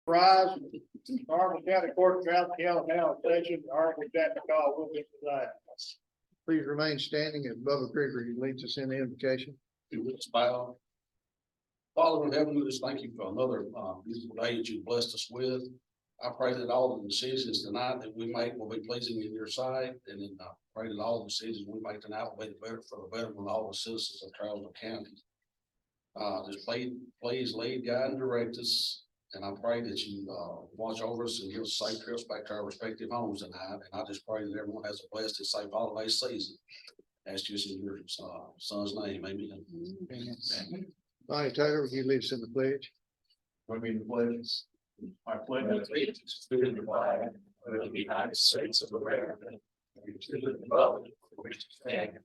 Rise, Arnold County Court of Alabama session, Arnold County call will be tonight. Please remain standing as Bubba Gregory leads us in the invocation. With us bow. Father in heaven, we just thank you for another beautiful day that you blessed us with. I pray that all the decisions tonight that we make will be pleasing in your sight, and then I pray that all the decisions we make tonight will be the better for the betterment of all the citizens of Charleston County. Just please lead, guide, and direct us. And I pray that you watch over us and give us safe trips back to our respective homes tonight. And I just pray that everyone has a blessed and safe holiday season. Ask you in your son's name, amen. Amen. Bonnie Taylor, will you lead us in the pledge? Join me in the pledge. I pledge allegiance to the flag of the United States of America, and to the republic for which it stands,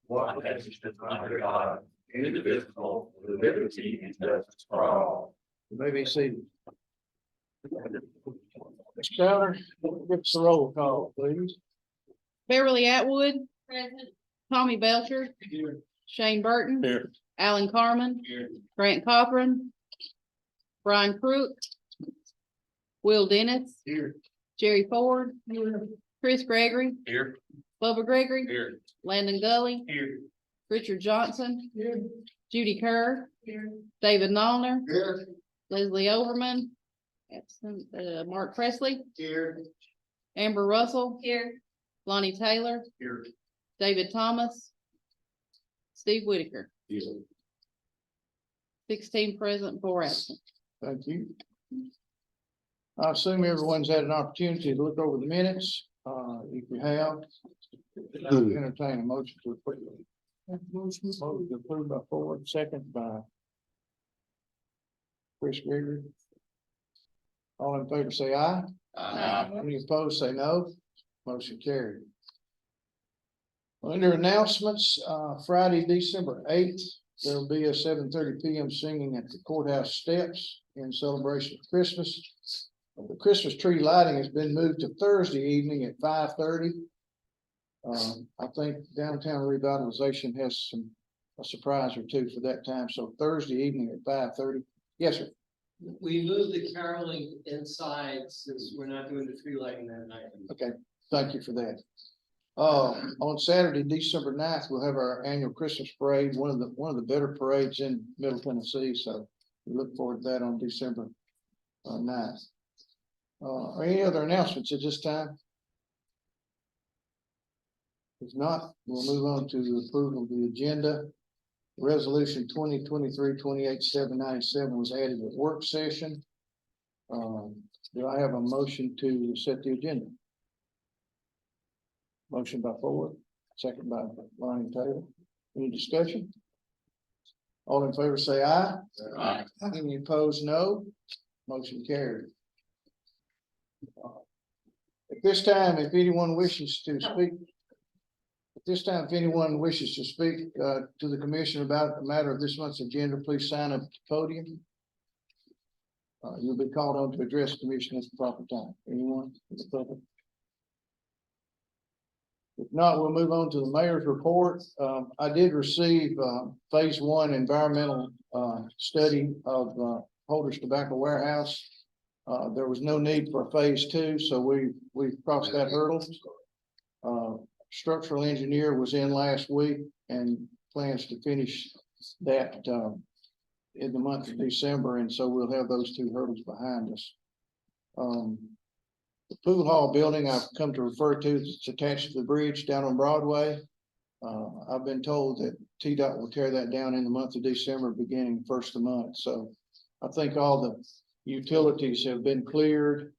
one nation under God, indivisible, with liberty and justice for all. You may be seated. Mr. Crowder, give us a roll call, please. Beverly Atwood. Present. Tommy Belcher. Here. Shane Burton. Here. Alan Carmen. Here. Grant Cochran. Brian Crook. Will Dennis. Here. Jerry Ford. Chris Gregory. Here. Bubba Gregory. Here. Landon Gully. Here. Richard Johnson. Here. Judy Kerr. Here. David Nollner. Here. Leslie Overman. Absent. Mark Presley. Here. Amber Russell. Here. Lonnie Taylor. Here. David Thomas. Steve Whitaker. Here. 16 present, 4 absent. Thank you. I assume everyone's had an opportunity to look over the minutes. If you have, entertain a motion to approve. Motion approved by Ford, second by Chris Gregory. All in favor say aye. Any opposed say no. Motion carried. Under announcements, Friday, December 8th, there will be a 7:30 p.m. singing at the courthouse steps in celebration of Christmas. The Christmas tree lighting has been moved to Thursday evening at 5:30. I think downtown revitalization has a surprise or two for that time. So Thursday evening at 5:30. Yes, sir. We moved the caroling inside since we're not doing the tree lighting that night. Okay, thank you for that. On Saturday, December 9th, we'll have our annual Christmas parade, one of the better parades in Middle Tennessee. So we look forward to that on December 9th. Are any other announcements at this time? If not, we'll move on to the approval of the agenda. Resolution 2023-28797 was added at work session. Do I have a motion to set the agenda? Motion by Ford, second by Lonnie Taylor. Any discussion? All in favor say aye. Aye. Any opposed, no. Motion carried. At this time, if anyone wishes to speak, to the commission about the matter of this month's agenda, please sign up at the podium. You'll be called on to address the commission at the proper time. Anyone? If not, we'll move on to the mayor's report. I did receive phase 1 environmental study of Holder's Tobacco Warehouse. There was no need for phase 2, so we crossed that hurdle. Structural engineer was in last week and plans to finish that in the month of December, and so we'll have those 2 hurdles behind us. The pool hall building I've come to refer to, it's attached to the bridge down on Broadway. I've been told that TDOT will tear that down in the month of December, beginning first of the month. So I think all the utilities have been cleared.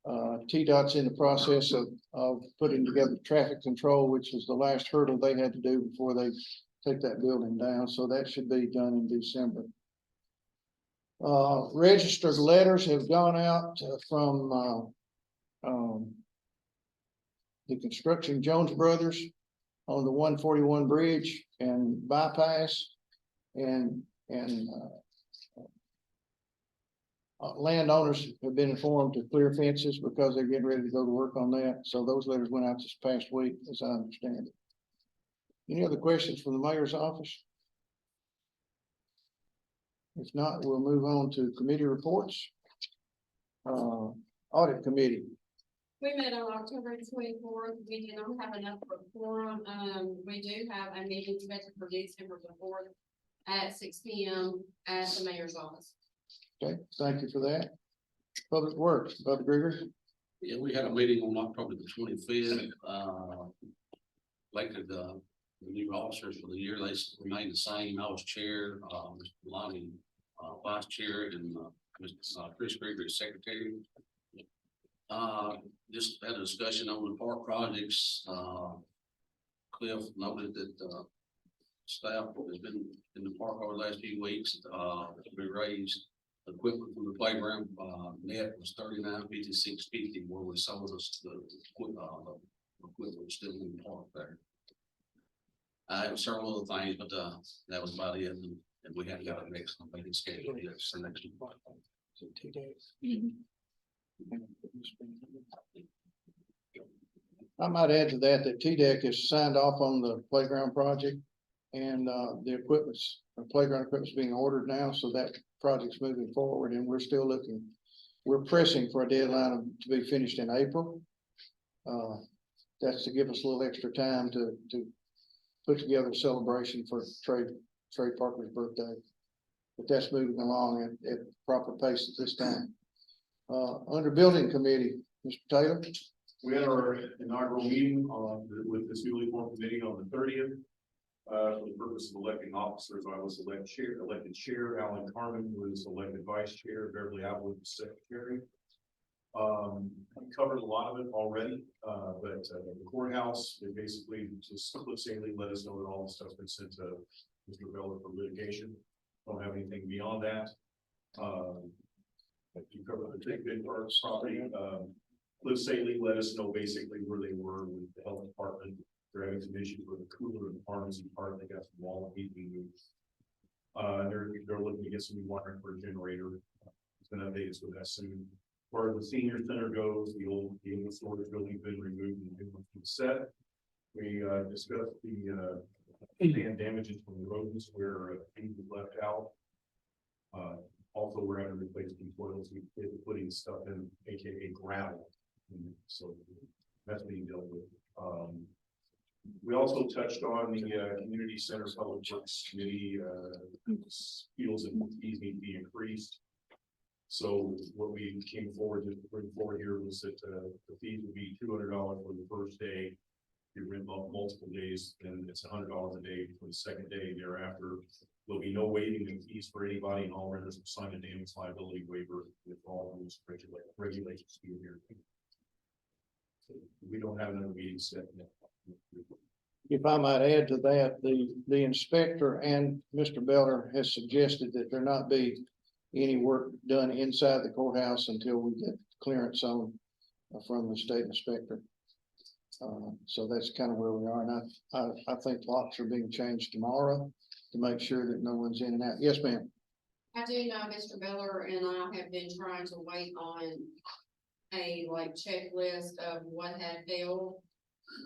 TDOT's in the process of putting together traffic control, which was the last hurdle they had to do before they take that building down. So that should be done in December. Registered letters have gone out from the construction Jones Brothers on the 141 bridge and bypass, and landowners have been informed to clear fences because they're getting ready to go to work on that. So those letters went out this past week, as I understand it. Any other questions from the mayor's office? If not, we'll move on to committee reports. Audit committee, We met on October 24th. We did not have enough for quorum. We do have a meeting scheduled for December the 4th at 6 p.m. at the mayor's office. okay, thank you for that. Public Works, Bubba Grigger, Yeah, we had a meeting on October the 25th, elected, the new officers for the year, they remained the same. I was chair, Mr. Lonnie, vice chair, and, Mr. Chris Gregory, secretary. Just had a discussion on the park projects, Cliff noted that, staff has been in the park over the last few weeks, we raised equipment from the playground, net was $39,5650, where we sold us the equipment still in the park there. It was several other things, but, that was about it, and we hadn't got a next meeting scheduled yet, so next week. so 2 days. I might add to that, that TDEC has signed off on the playground project. And the playground equipment's being ordered now, so that project's moving forward, and we're still looking. We're pressing for a deadline to be finished in April. That's to give us a little extra time to put together a celebration for Trey Parker's birthday. But that's moving along at proper pace at this time. Under building committee, Mr. Taylor. We had our inaugural meeting with this newly formed committee on the 30th. For the purpose of electing officers, I was elected chair, Alan Carmen was elected vice chair, Beverly Atwood was secretary. We covered a lot of it already, but the courthouse, they basically just simply let us know that all the stuff's been sent to Mr. Beller for litigation. Don't have anything beyond that. You covered the big bid parks property. Liv Saley let us know basically where they were with the health department. They're having some issues with the cooler in the pharmacy part. They got some wall heating moves. They're looking to get some new wiring for a generator. It's been updated with that soon. As far as the senior center goes, the old storage building's been removed and the new one's been set. We discussed the dam damages from the rodents where things was left out. Also, we're having to replace the toilets. We're putting stuff in, aka gravel. So that's being dealt with. We also touched on the community center public works committee, feels that fees need to be increased. So what we came forward to bring forward here was that the fees would be $200 for the first day. If you rent multiple days, then it's $100 a day for the second day. Thereafter, there'll be no waiving of fees for anybody, and all renters will sign a damage liability waiver with all rules regulations here. We don't have another meeting set yet. If I might add to that, the inspector and Mr. Beller has suggested that there not be any work done inside the courthouse until we get clearance on from the state inspector. So that's kind of where we are, and I think locks are being changed tomorrow to make sure that no one's in and out. Yes, ma'am. I do know Mr. Beller and I have been trying to wait on a checklist of what had failed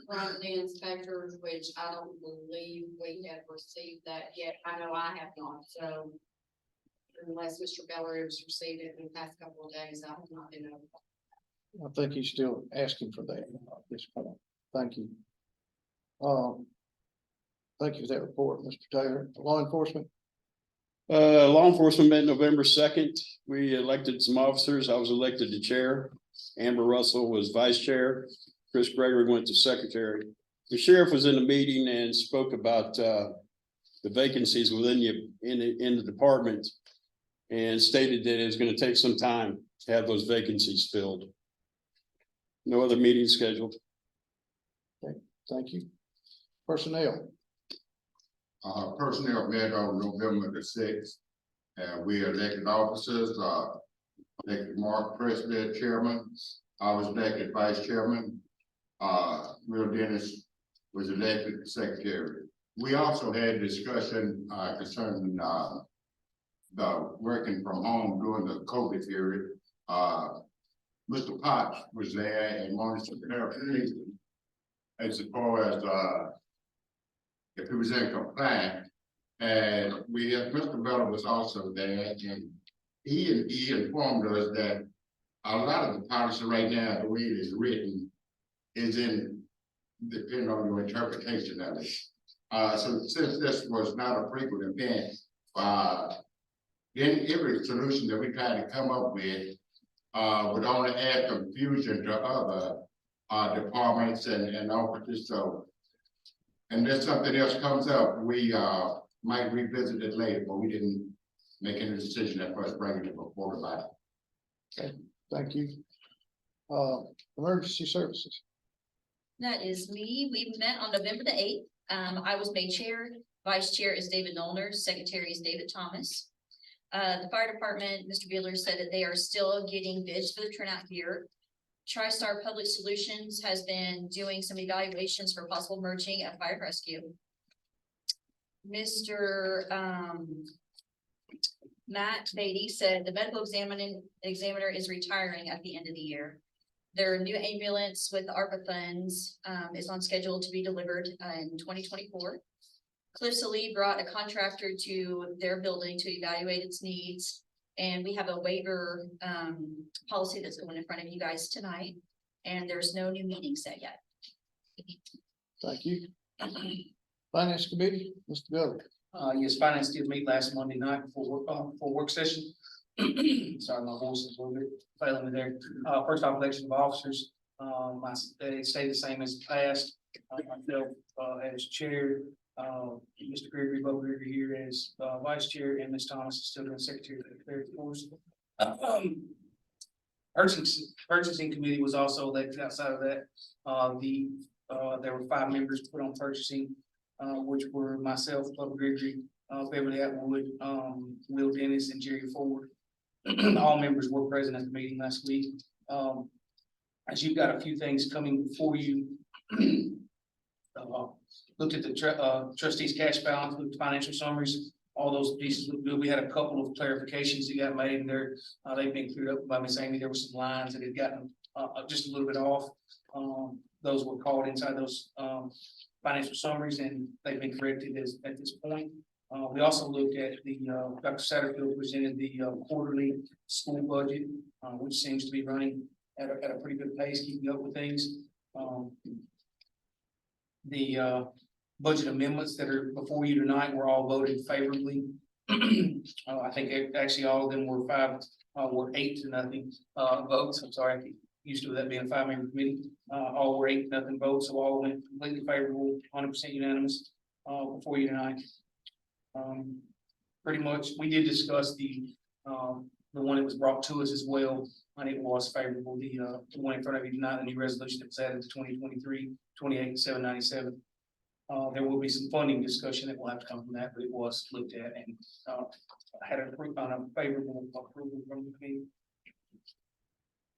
from the inspectors, which I don't believe we have received that yet. I know I have not, so unless Mr. Beller has received it in the past couple of days, I have not been able. I think he's still asking for that at this point. Thank you. Thank you for that report, Mr. Taylor. Law enforcement. Law enforcement met November 2nd. We elected some officers. I was elected the chair. Amber Russell was vice chair. Chris Gregory went to secretary. The sheriff was in the meeting and spoke about the vacancies within the department and stated that it was going to take some time to have those vacancies filled. No other meetings scheduled. Okay, thank you. Personnel. Personnel met on November the 6th, and we elected officers, elected Mark President chairman. I was elected vice chairman. Will Dennis was elected secretary. We also had a discussion concerning the working from home during the COVID period. Mr. Potts was there and wanted some clarification as far as if he was in compliance. And Mr. Beller was also there, and he informed us that a lot of the policy right now, the way it is written, is in, depending on your interpretation of it. So since this was not a frequent event, then every solution that we try to come up with, would only add confusion to other, departments and offices, so. And then something else comes up, we, might revisit it later, but we didn't make any decision at first bringing it before the body. Thank you. Emergency services. That is me. We met on November the 8th. I was made chair. Vice chair is David Nollner. Secretary is David Thomas. The fire department, Mr. Bueller said that they are still getting bids for the turnout gear. TriStar Public Solutions has been doing some evaluations for possible merging at fire rescue. Mr. Matt Beatty said the medical examiner is retiring at the end of the year. Their new ambulance with ARPA funds is on schedule to be delivered in 2024. Cliff Salee brought a contractor to their building to evaluate its needs. And we have a waiver policy that's going in front of you guys tonight. And there's no new meeting set yet. Thank you. Finance Committee, Mr. Bill. Yes, finance did meet last Monday night for work session. Sorry, my voice is a little bit failing me there. First off, election of officers, they stay the same as the past. Myself, as chair, Mr. Gregory, Bo Gregory here as, vice chair, and Ms. Thomas is still doing secretary of the clerical force. Purchasing committee was also elected outside of that. There were 5 members put on purchasing, which were myself, Bo Gregory, Beverly Atwood, Will Dennis, and Jerry Ford. All members were present at the meeting last week. As you've got a few things coming before you, looked at the trustees' cash balance, looked at financial summaries, all those pieces look good. We had a couple of clarifications that got made, and they've been cleared up by Ms. Amy. There were some lines that had gotten just a little bit off. Those were called inside those financial summaries, and they've been corrected at this point. We also looked at the Dr. Satterfield presented the quarterly school budget, which seems to be running at a pretty good pace, keeping up with things. The budget amendments that are before you tonight were all voted favorably. I think actually all of them were 8-0 votes. I'm sorry, I get used to that being a 5-member committee. All were 8-0 votes, so all went completely favorable, 100% unanimous before you tonight. Pretty much, we did discuss the one that was brought to us as well, and it was favorable. The one in front of you tonight, the new resolution that was added to 2023-28-797. There will be some funding discussion that will have to come from that, but it was looked at and had a favorable approval from the committee.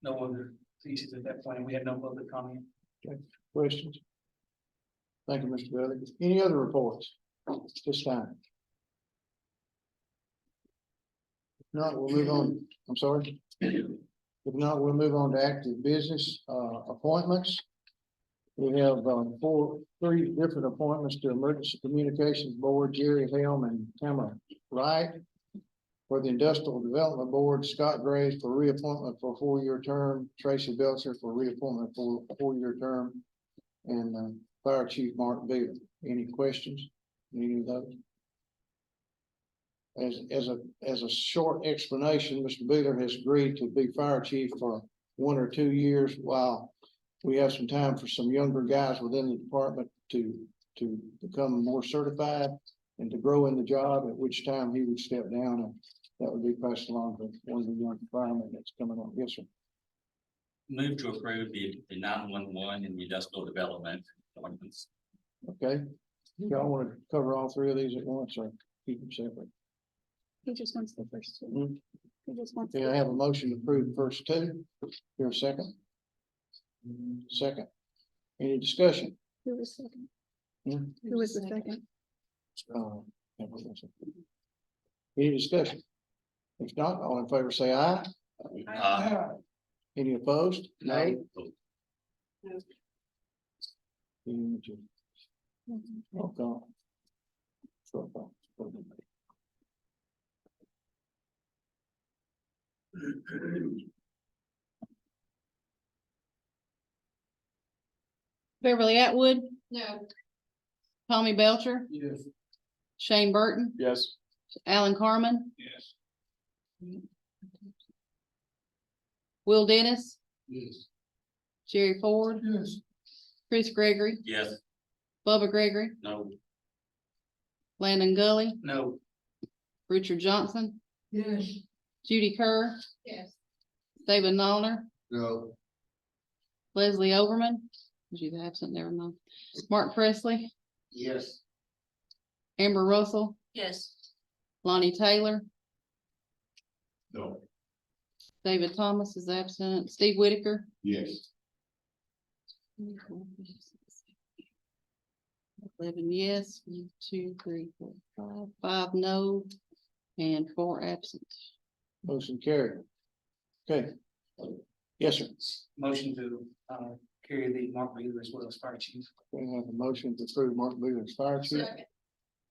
No other pieces at that point. We had no public comment. Okay. Questions? Thank you, Mr. Bailey. Any other reports this time? If not, we'll move on. I'm sorry. If not, we'll move on to active business appointments. We have 3 different appointments to Emergency Communications Board, Jerry Helm and Tamara Wright. For the Industrial Development Board, Scott Graves for reappointment for a 4-year term, Tracy Belcher for reappointment for a 4-year term, and Fire Chief Mark Beaver. Any questions? Any of those? As a short explanation, Mr. Beaver has agreed to be fire chief for 1 or 2 years while we have some time for some younger guys within the department to become more certified and to grow in the job, at which time he would step down, and that would be passed along to one of the young firemen that's coming on. Yes, sir. Move to approve the 911 and the industrial development appointments. Okay. Y'all want to cover all 3 of these at once or keep them separate? He just wants the first 2. Hmm. He just wants. Okay, I have a motion to approve the first 2. Here a second. Second. Any discussion? Who was second? Hmm? Who was the second? Any discussion? If not, all in favor say aye. Any opposed? Nay. Okay. Beverly Atwood, No. Tommy Belcher, Yes. Shane Burton, Yes. Alan Carmen, Yes. Will Dennis, Yes. Jerry Ford, Yes. Chris Gregory, Yes. Bubba Gregory, No. Landon Gully, No. Richard Johnson, Yes. Judy Kerr, Yes. David Noller, No. Leslie Overman, she's absent, never mind. Mark Presley, Yes. Amber Russell, Yes. Lonnie Taylor, No. David Thomas is absent, Steve Whitaker. Yes. 11 yes, 1, 2, 3, 4, 5 no, and 4 absent. Motion carried. Okay. Yes, sir. Motion to, carry the Mark Wheeler as well as fire chief. We have a motion to approve Mark Wheeler as fire chief. Second.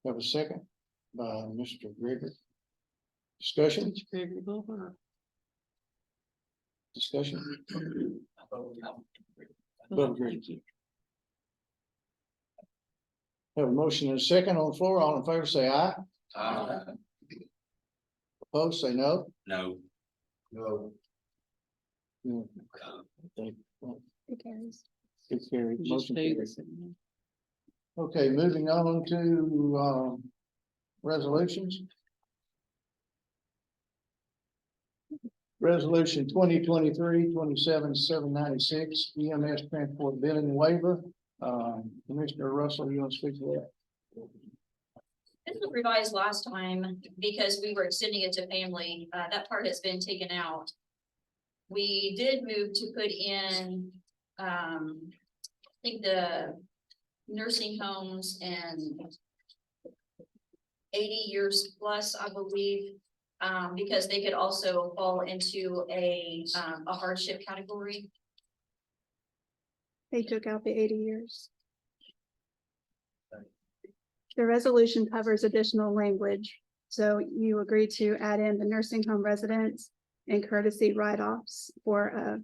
Have a second by Mr. Gregory. Discussion, Gregory Bubba. discussion. Bubba, Gregory. thank you. Have a motion and a second on the floor. All in favor, say aye. Opposed, say no. No. No. No. Thank you. It carries. It carried. Just Motion do carried. this. Okay, moving on to resolutions. Resolution 2023-27-796 EMS transport billing waiver. Commissioner Russell, you want to speak to that? This was revised last time because we were extending it to family. That part has been taken out. We did move to put in, I think the nursing homes and 80 years plus, I believe, because they could also fall into a hardship category. They took out the 80 years. The resolution covers additional language, so you agree to add in the nursing home residents and courtesy write-offs for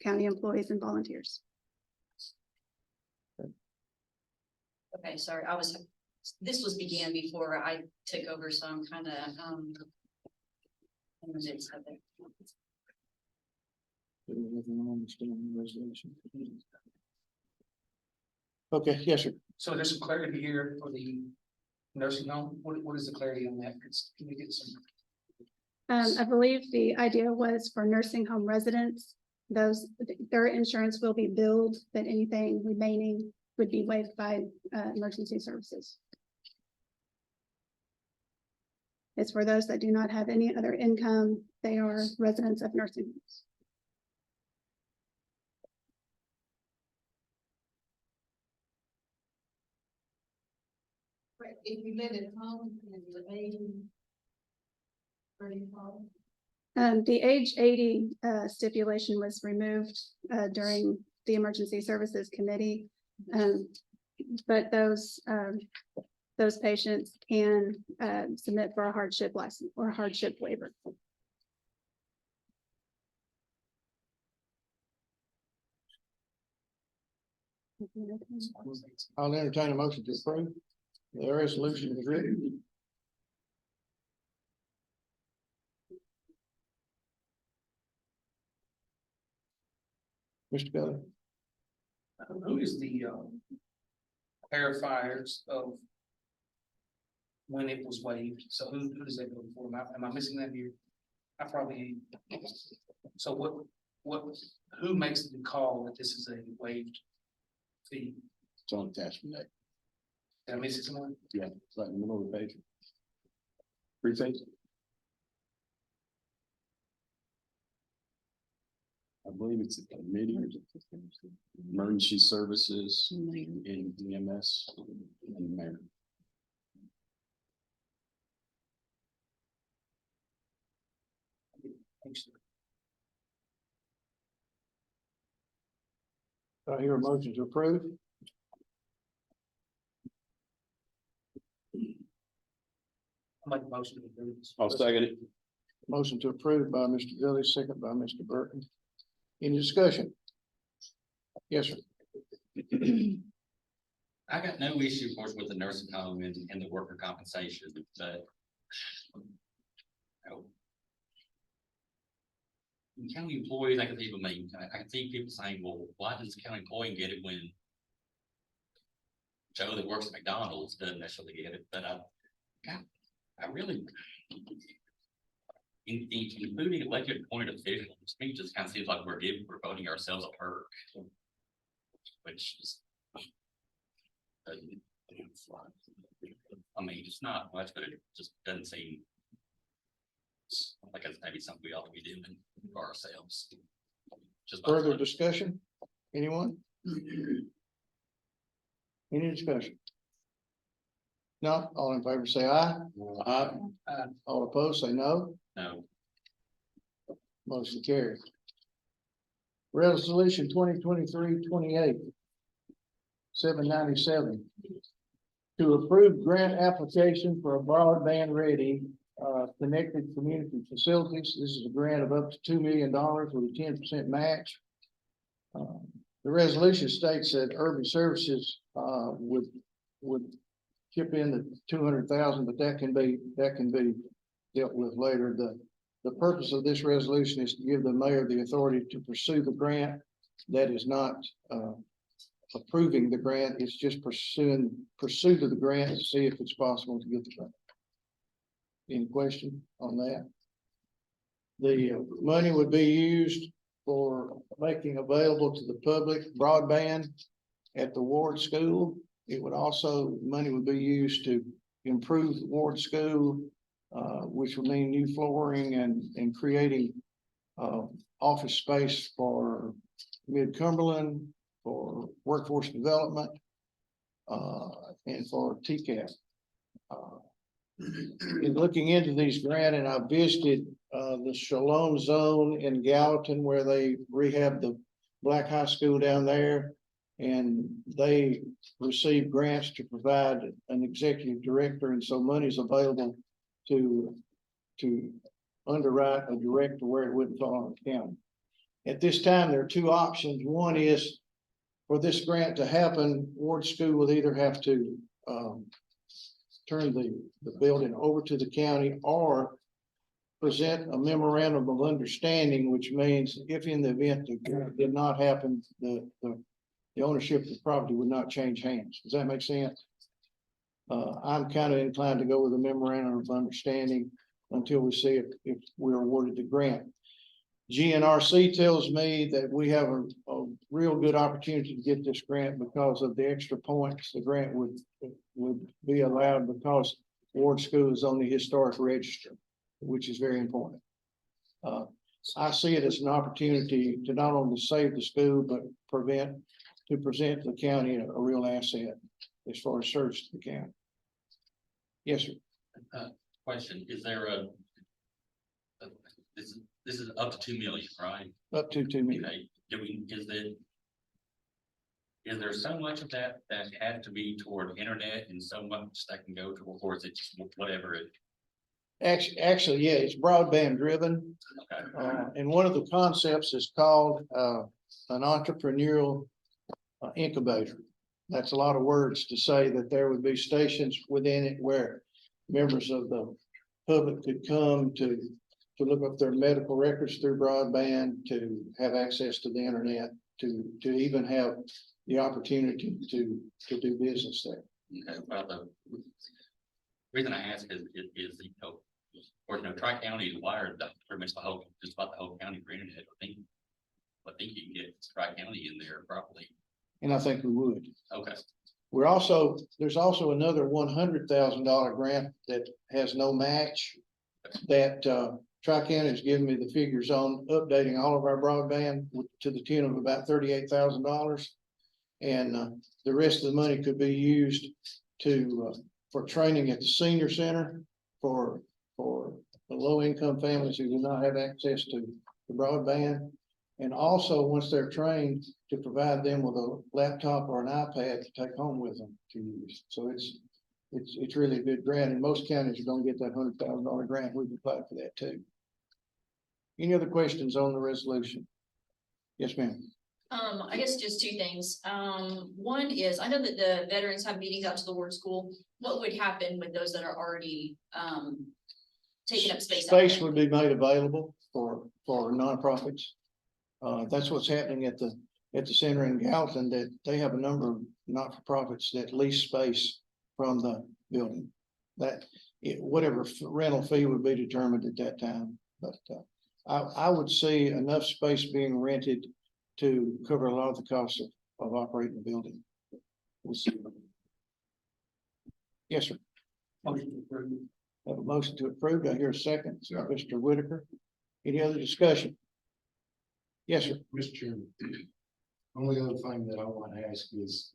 county employees and volunteers. Okay, sorry, this was began before I took over, so I'm kind of, in the midst of it. Do everyone understand the resolution? Okay, yes, sir. So there's some clarity here for the nursing home. What is the clarity on that? Can we get some? I believe the idea was for nursing home residents, their insurance will be billed, but anything remaining would be waived by emergency services. It's for those that do not have any other income. They are residents of nursing homes. If you live at home and the baby. The age 80 stipulation was removed during the Emergency Services Committee. But those patients can submit for a hardship license or a hardship waiver. I'll entertain a motion to approve. The resolution is written. Mr. Kelly. Who is the clarifiers of when it was waived? So who does that go for? Am I missing that here? I probably. So who makes the call that this is a waived fee? It's on attachment A. Did I miss it somewhere? Yeah, it's like in the middle of the page. Precinct. I believe it's a committee, emergency services in EMS and mayor. I hear a motion to approve. I'll make a motion to approve this. I'll second it. Motion to approve by Mr. Gilly, second by Mr. Burton. Any discussion? Yes, sir. I got no issue, of course, with the nursing home and the worker compensation, but. you know, county employees, I can see, I can see people saying, well, why does the county employee get it when Joe that works at McDonald's doesn't necessarily get it, but I really. Including elected appointed officials, to me, just kind of seems like we're voting ourselves a perk. Which is. I mean, it's not much, but it just doesn't seem. Like it's maybe something we ought to be doing for ourselves. Just my Further thought. discussion? Anyone? Any discussion? Not all in favor, say aye. Aye. All opposed, say no. No, Motion carried. Resolution 2023-28, 797. To approve grant application for a broadband ready connected community facilities. This is a grant of up to $2 million with a 10% match. The resolution states that Urban Services would chip in the 200,000, but that can be dealt with later. The purpose of this resolution is to give the mayor the authority to pursue the grant. That is not approving the grant. It's just pursuit of the grant to see if it's possible to get the grant. Any question on that? The money would be used for making available to the public broadband at the Ward School. It would also, money would be used to improve the Ward School, which would mean new flooring and creating office space for Mid-Cumberland, for workforce development, and for TCAP. In looking into these grants, and I visited the Shalom Zone in Gallatin where they rehab the Black High School down there. And they receive grants to provide an executive director, and so money is available to underwrite a director where it wouldn't fall on the county. At this time, there are two options. One is for this grant to happen, Ward School will either have to turn the building over to the county or present a memorandum of understanding, which means if in the event the grant did not happen, the ownership of the property would not change hands. Does that make sense? I'm kind of inclined to go with a memorandum of understanding until we see if we're awarded the grant. GNRC tells me that we have a real good opportunity to get this grant because of the extra points the grant would be allowed because Ward School is on the historic register, which is very important. I see it as an opportunity to not only save the school, but present to the county a real asset as far as service to the county. Yes, sir. question, is there this is up to 2 million, right? Up to 2 million. Okay, is there so much of that had to be toward internet and so much that can go to, or is it just whatever it? Actually, yeah, it's broadband driven. Okay. And one of the concepts is called an entrepreneurial incubator. That's a lot of words to say that there would be stations within it where members of the public could come to look up their medical records through broadband, to have access to the internet, to even have the opportunity to do business there. Okay, well, the reason I ask is of course, Tri-County is wired pretty much just about the whole county for internet. I think you can get Tri-County in there properly. And I think we would. Okay. There's also another $100,000 grant that has no match that Tri-County has given me the figures on updating all of our broadband to the tune of about $38,000. And the rest of the money could be used for training at the senior center for the low-income families who do not have access to the broadband. And also, once they're trained, to provide them with a laptop or an iPad to take home with them to use. So it's really a good grant, and most counties are gonna get that $100,000 grant. We've applied for that too. Any other questions on the resolution? Yes, ma'am. I guess just two things. One is, I know that the veterans have meetings out to the ward school. What would happen with those that are already, taking up space? out Space there? would be made available for nonprofits. That's what's happening at the center in Gallatin, that they have a number of not-for-profits that lease space from the building. That, whatever rental fee would be determined at that time, but, I would see enough space being rented to cover a lot of the costs of operating the building. We'll see. Yes, sir. Motion to approve. Have a motion to approve. I hear a second. Yeah. Mr. Whitaker. Any other discussion? Yes, sir. Mr. Chairman, only other thing that I want to ask is,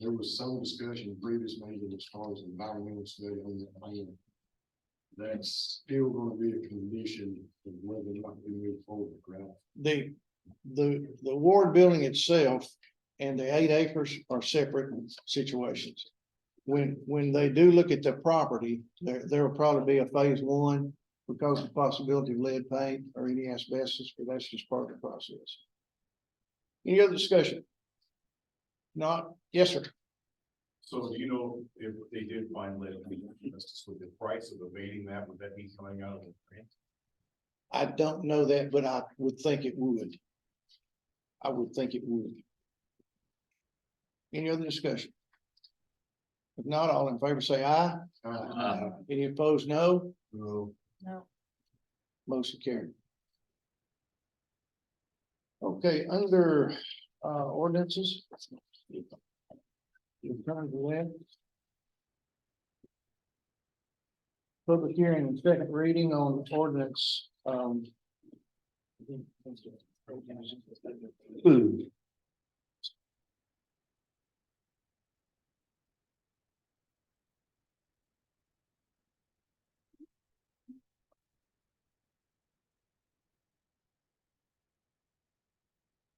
there was some discussion in previous meeting as far as environmental study on that land. That's still going to be a condition of whether or not we move forward, right? The ward building itself and the 8 acres are separate situations. When they do look at the property, there will probably be a phase 1 because of the possibility of lead paint or any asbestos, but that's just part of the process. Any other discussion? Not, yes, sir. So do you know if they did find lead, with the price of abating that, would that be coming out of the grant? I don't know that, but I would think it would. I would think it would. Any other discussion? If not, all in favor say aye. Any opposed, no. No. No. Motion carried. Okay, under ordinances. You turn to that. Public hearing and second reading on ordinance. Food.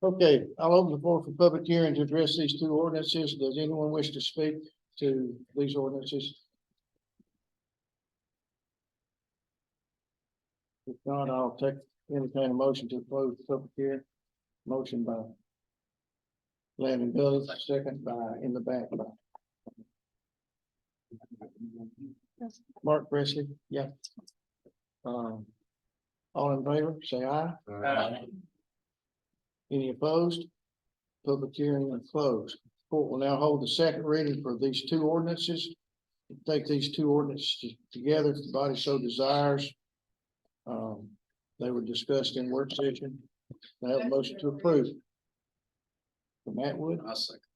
Okay, I'll open the floor for public hearing to address these two ordinances. Does anyone wish to speak to these ordinances? If not, I'll entertain a motion to close the public hearing. Motion by Landon Billy, second by, in the back by Mark Presley, yeah. All in favor, say aye. Any opposed? Public hearing is closed. Court will now hold the second reading for these two ordinances. Take these two ordinances together if the body so desires. They were discussed in work session. I have a motion to approve. From Matt Wood,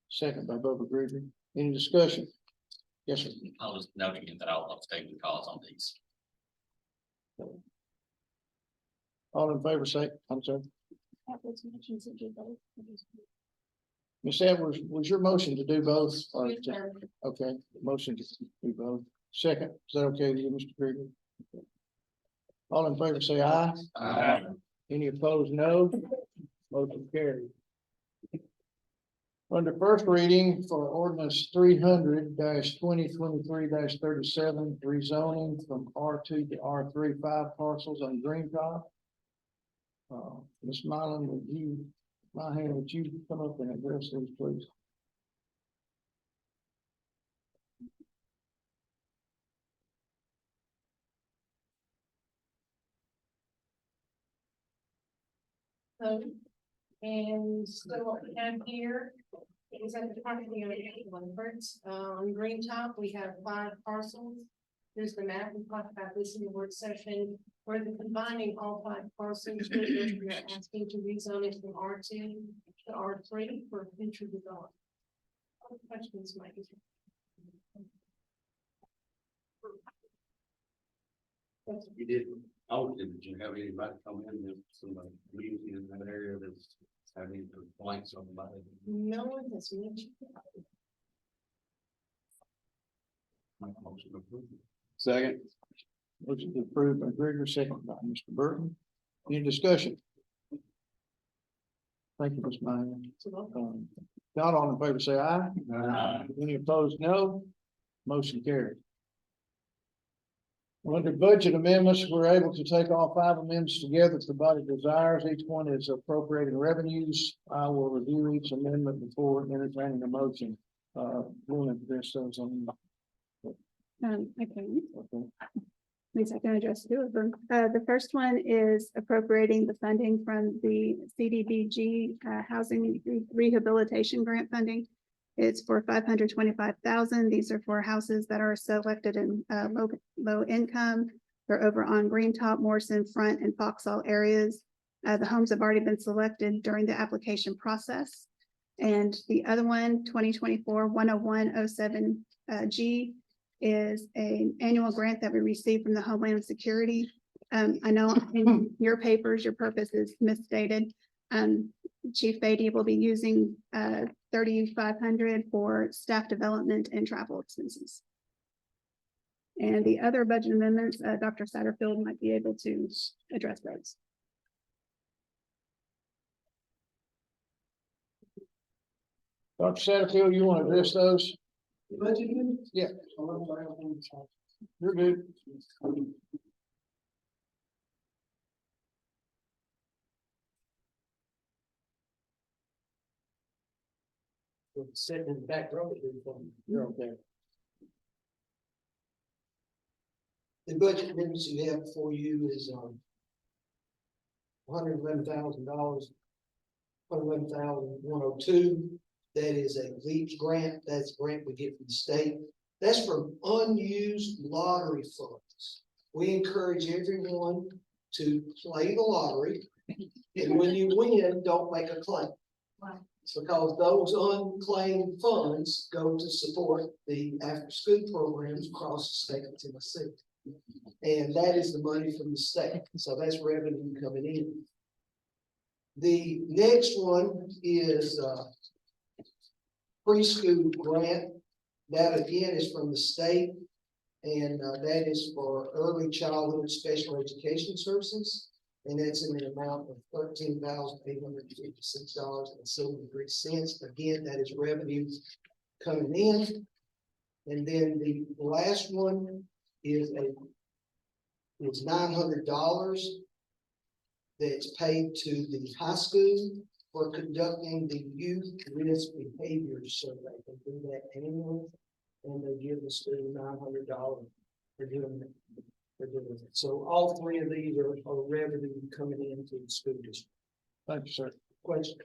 second by Bubba Gregory. Any discussion? Yes, sir. I was noting that I'll abstain the calls on these. All in favor, say, I'm sorry. Ms. Edwards, was your motion to do both? Or Yes, to- sir. Okay, motion to do both. Second, is that okay with you, Mr. Gregory? All in favor, say aye. Any opposed, no. Motion carried. Under first reading for ordinance 300-2023-37, rezoning from R2 to R3, 5 parcels on Green Top. Ms. Mylan, would you come up and address these, please? And so what we have here is at the property on Green Top, we have 5 parcels. Here's the map. We talked about this in the work session, where they're combining all 5 parcels. We are asking to rezone it from R2 to R3 for future development. Other questions, Mike? You did, did you have anybody come in with some community in that area that's having complaints on about it? No one has mentioned. My motion approved. Second. Motion to approve by Gregory, second by Mr. Burton. Any discussion? Thank you, Ms. Mylan. Not all in favor, say aye. Any opposed, no. Motion carried. Under budget amendments, we're able to take all 5 amendments together if the body desires. Each one is appropriating revenues. I will review each amendment before entertaining a motion. We'll address those on. Okay. Okay. At least I can address 2 of them. The first one is appropriating the funding from the CDBG Housing Rehabilitation Grant Funding. It's for $525,000. These are for houses that are selected in low income. They're over on Green Top, Morrison Front, and Foxhall areas. The homes have already been selected during the application process. And the other one, 2024-10107 G, is an annual grant that we received from the Homeland Security. I know in your papers, your purpose is misstated. Chief Beatty will be using $3,500 for staff development and travel expenses. And the other budget amendments, Dr. Satterfield might be able to address those. Dr. Satterfield, you want to address those? Budget amendment? Yeah. You're good. Sitting in the back row. You're okay. The budget amendments you have before you is, $111,000, $111,102. That is a LEAP grant. That's a grant we get from the state. That's from unused lottery funds. We encourage everyone to play the lottery. And when you win, don't make a claim. Because those unclaimed funds go to support the after-school programs across the state of Tennessee. And that is the money from the state. So that's revenue coming in. The next one is preschool grant. That again is from the state. And that is for early childhood special education services. And that's in an amount of $13,856.73. Again, that is revenue coming in. And then the last one is $900 that's paid to the high school for conducting the youth risk behavior survey. They do that annually, and they give the school $900 for doing it. So all 3 of these are revenue coming into the school district. Thank you, sir. Question?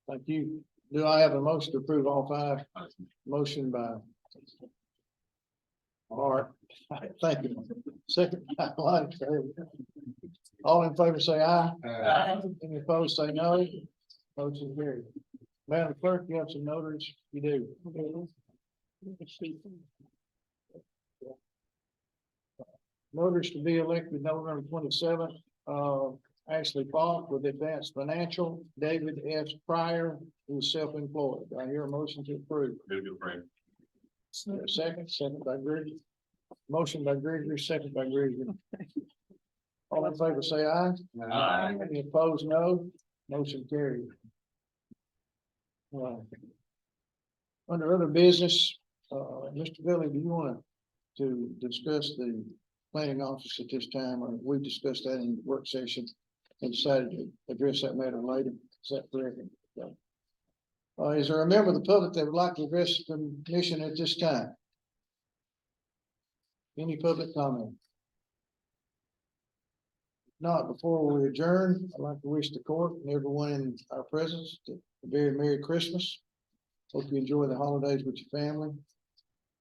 Thank you. Do I have a motion to approve all 5? Motion by Mark. Thank you. Second by Lonnie. All in favor say aye. Any opposed say no. Motion carried. Madam Clerk, you have some notaries? You do. Notaries to be elected November 27th. Ashley Falk with Advanced Financial, David S. Pryor, who is self-employed. I hear a motion to approve. Second by Gregory. Motion by Gregory, second by Gregory. All in favor say aye. Aye. Any opposed, no. Motion carried. Under other business, Mr. Billy, do you want to discuss the planning office at this time, or we discussed that in the work session and decided to address that matter later? Is that correct? Is there a member of the public that would like to address the commission at this time? Any public comment? Not before we adjourn, I'd like to wish the court and everyone in our presence a very Merry Christmas. Hope you enjoy the holidays with your family.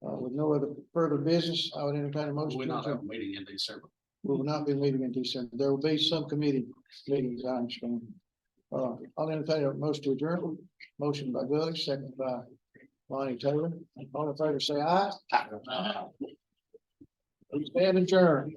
With no other further business, I would entertain a motion. We're not having a meeting in December. We will not be meeting in December. There will be some committee meetings, I understand. I'll entertain a motion to adjourn. Motion by Doug, second by Lonnie Taylor. All in favor, say aye. We stand adjourned.